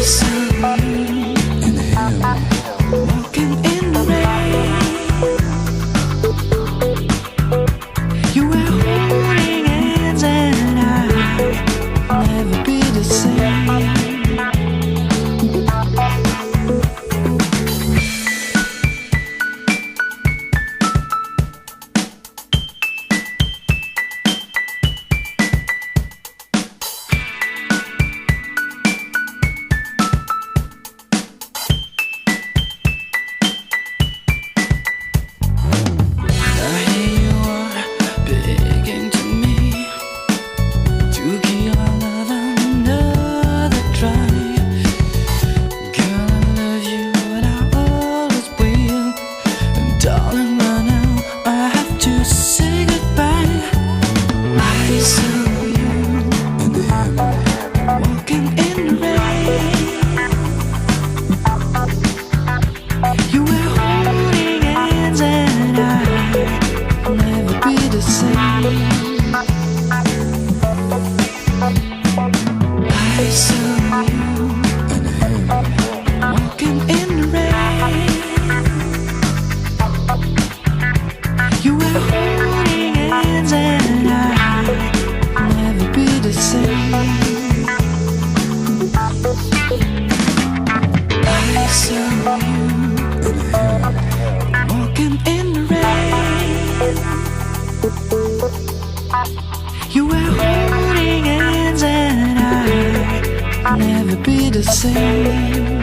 saw you and him walking in the rain. You were holding hands and I'd never be the same. Darling, by now I have to say goodbye. I saw you and him walking in the rain. You were holding hands and I'd never be the same. I saw you and him walking in the rain. You were holding hands and I'd never be the same. I saw you and him walking in the rain. You were holding hands and I'd never be the same.